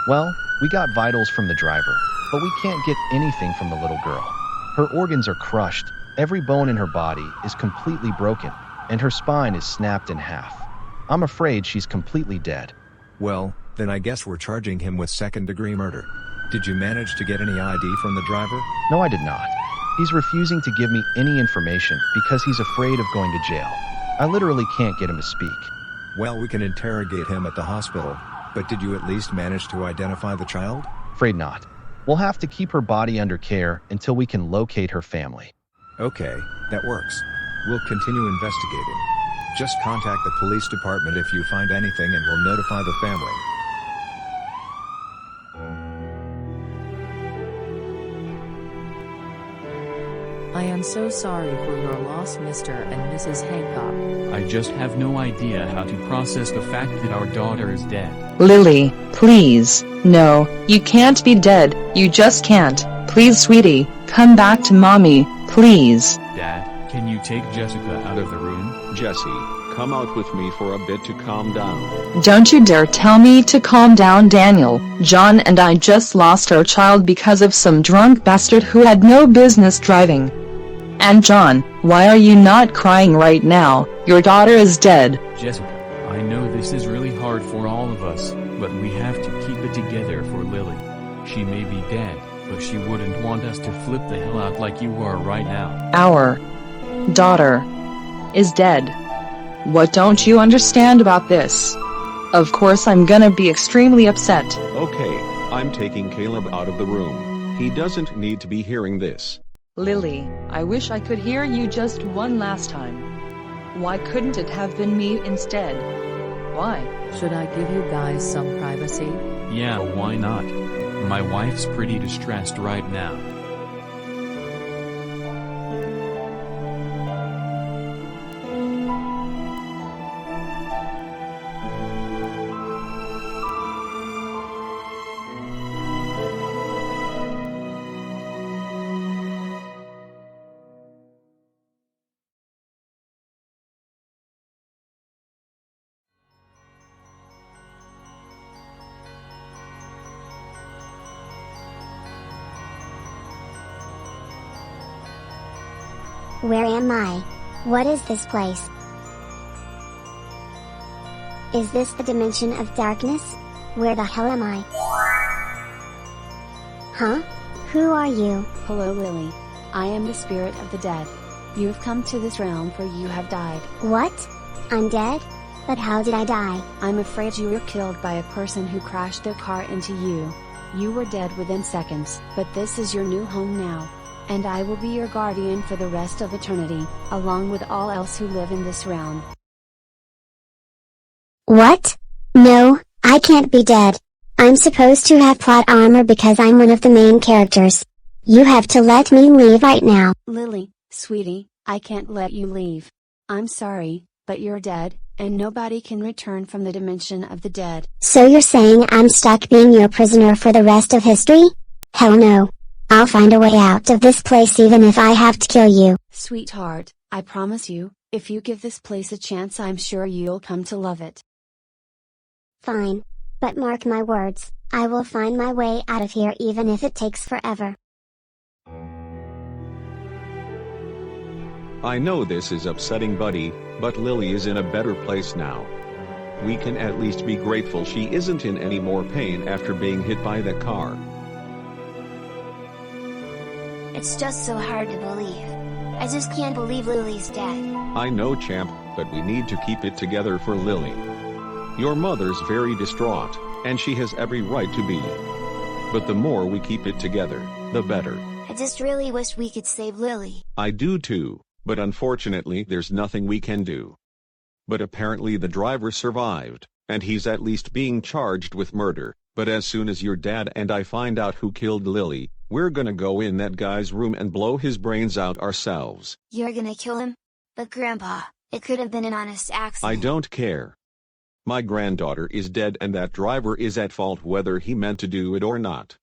Well, we got vitals from the driver, but we can't get anything from the little girl. Her organs are crushed, every bone in her body is completely broken, and her spine is snapped in half. I'm afraid she's completely dead. Well, then I guess we're charging him with second-degree murder. Did you manage to get any ID from the driver? No, I did not. He's refusing to give me any information because he's afraid of going to jail. I literally can't get him to speak. Well, we can interrogate him at the hospital, but did you at least manage to identify the child? Afraid not. We'll have to keep her body under care until we can locate her family. Okay, that works. We'll continue investigating. Just contact the police department if you find anything and we'll notify the family. I am so sorry for your loss, Mr. and Mrs. Hancock. I just have no idea how to process the fact that our daughter is dead. Lily, please. No, you can't be dead, you just can't. Please, sweetie, come back to mommy, please. Dad, can you take Jessica out of the room? Jesse, come out with me for a bit to calm down. Don't you dare tell me to calm down, Daniel. John and I just lost our child because of some drunk bastard who had no business driving. And John, why are you not crying right now? Your daughter is dead. Jessica, I know this is really hard for all of us, but we have to keep it together for Lily. She may be dead, but she wouldn't want us to flip the hell out like you are right now. Our daughter is dead. What don't you understand about this? Of course I'm gonna be extremely upset. Okay, I'm taking Caleb out of the room. He doesn't need to be hearing this. Lily, I wish I could hear you just one last time. Why couldn't it have been me instead? Why? Should I give you guys some privacy? Yeah, why not? My wife's pretty distressed right now. Where am I? What is this place? Is this the dimension of darkness? Where the hell am I? Huh? Who are you? Hello Lily. I am the spirit of the dead. You have come to this realm for you have died. What? I'm dead? But how did I die? I'm afraid you were killed by a person who crashed their car into you. You were dead within seconds, but this is your new home now. And I will be your guardian for the rest of eternity, along with all else who live in this realm. What? No, I can't be dead. I'm supposed to have plot armor because I'm one of the main characters. You have to let me leave right now. Lily, sweetie, I can't let you leave. I'm sorry, but you're dead, and nobody can return from the dimension of the dead. So you're saying I'm stuck being your prisoner for the rest of history? Hell no. I'll find a way out of this place even if I have to kill you. Sweetheart, I promise you, if you give this place a chance I'm sure you'll come to love it. Fine. But mark my words, I will find my way out of here even if it takes forever. I know this is upsetting, buddy, but Lily is in a better place now. We can at least be grateful she isn't in any more pain after being hit by that car. It's just so hard to believe. I just can't believe Lily's dead. I know, champ, but we need to keep it together for Lily. Your mother's very distraught, and she has every right to be. But the more we keep it together, the better. I just really wish we could save Lily. I do too, but unfortunately there's nothing we can do. But apparently the driver survived, and he's at least being charged with murder. But as soon as your dad and I find out who killed Lily, we're gonna go in that guy's room and blow his brains out ourselves. You're gonna kill him? But Grandpa, it could have been an honest accident. I don't care. My granddaughter is dead and that driver is at fault whether he meant to do it or not.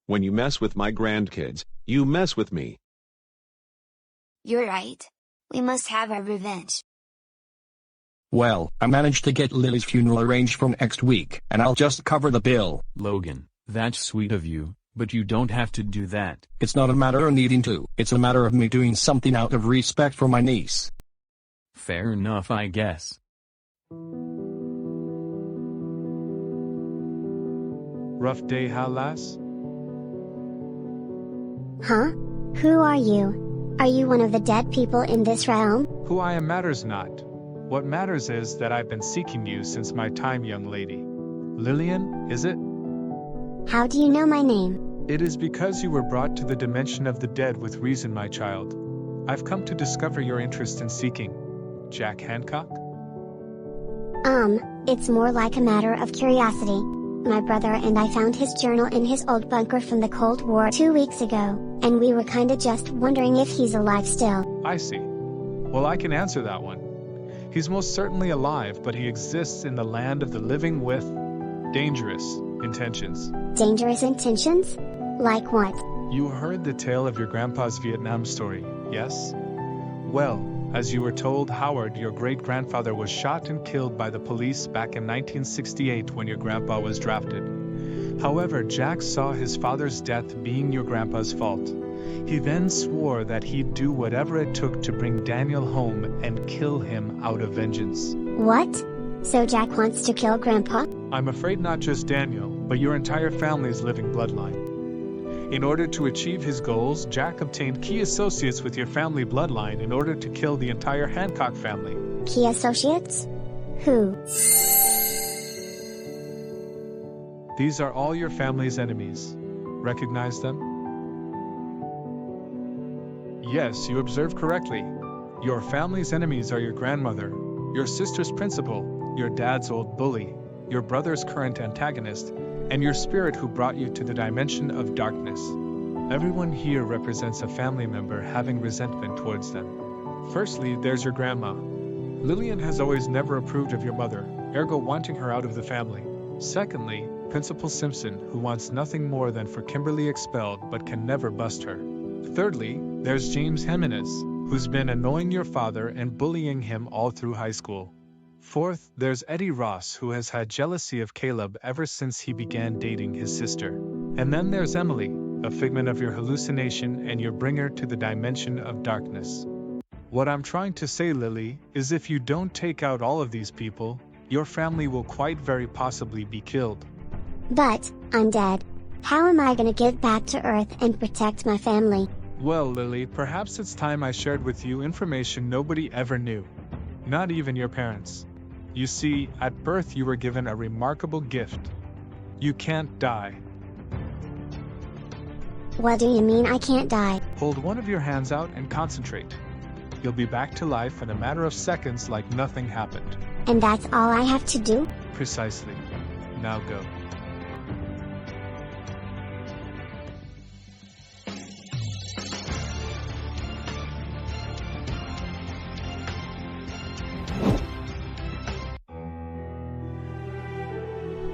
When you mess with my grandkids, you mess with me. You're right. We must have our revenge. Well, I managed to get Lily's funeral arranged for next week, and I'll just cover the bill. Logan, that's sweet of you, but you don't have to do that. It's not a matter of needing to, it's a matter of me doing something out of respect for my niece. Fair enough, I guess. Rough day, huh, lass? Huh? Who are you? Are you one of the dead people in this realm? Who I am matters not. What matters is that I've been seeking you since my time, young lady. Lillian, is it? How do you know my name? It is because you were brought to the dimension of the dead with reason, my child. I've come to discover your interest in seeking. Jack Hancock? It's more like a matter of curiosity. My brother and I found his journal in his old bunker from the Cold War 2 weeks ago, and we were kinda just wondering if he's alive still. I see. Well, I can answer that one. He's most certainly alive, but he exists in the land of the living with dangerous intentions. Dangerous intentions? Like what? You heard the tale of your grandpa's Vietnam story, yes? Well, as you were told, Howard, your great-grandfather, was shot and killed by the police back in 1968 when your grandpa was drafted. However, Jack saw his father's death being your grandpa's fault. He then swore that he'd do whatever it took to bring Daniel home and kill him out of vengeance. What? So Jack wants to kill Grandpa? I'm afraid not just Daniel, but your entire family's living bloodline. In order to achieve his goals, Jack obtained key associates with your family bloodline in order to kill the entire Hancock family. Key associates? Who? These are all your family's enemies. Recognize them? Yes, you observed correctly. Your family's enemies are your grandmother, your sister's principal, your dad's old bully, your brother's current antagonist, and your spirit who brought you to the dimension of darkness. Everyone here represents a family member having resentment towards them. Firstly, there's your grandma. Lillian has always never approved of your mother, ergo wanting her out of the family. Secondly, Principal Simpson, who wants nothing more than for Kimberly expelled but can never bust her. Thirdly, there's James Menace, who's been annoying your father and bullying him all through high school. Fourth, there's Eddie Ross, who has had jealousy of Caleb ever since he began dating his sister. And then there's Emily, a figment of your hallucination and your bringer to the dimension of darkness. What I'm trying to say, Lily, is if you don't take out all of these people, your family will quite very possibly be killed. But, I'm dead. How am I gonna get back to Earth and protect my family? Well, Lily, perhaps it's time I shared with you information nobody ever knew. Not even your parents. You see, at birth you were given a remarkable gift. You can't die. What do you mean I can't die? Hold one of your hands out and concentrate. You'll be back to life in a matter of seconds like nothing happened. And that's all I have to do? Precisely. Now go.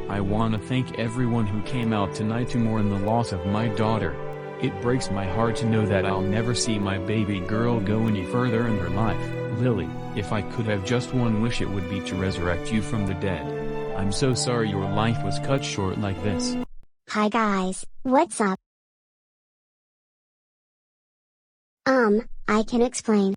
I want to thank everyone who came out tonight to mourn the loss of my daughter. It breaks my heart to know that I'll never see my baby girl go any further in her life. Lily, if I could have just one wish, it would be to resurrect you from the dead. I'm so sorry your life was cut short like this. Hi guys, what's up? I can explain.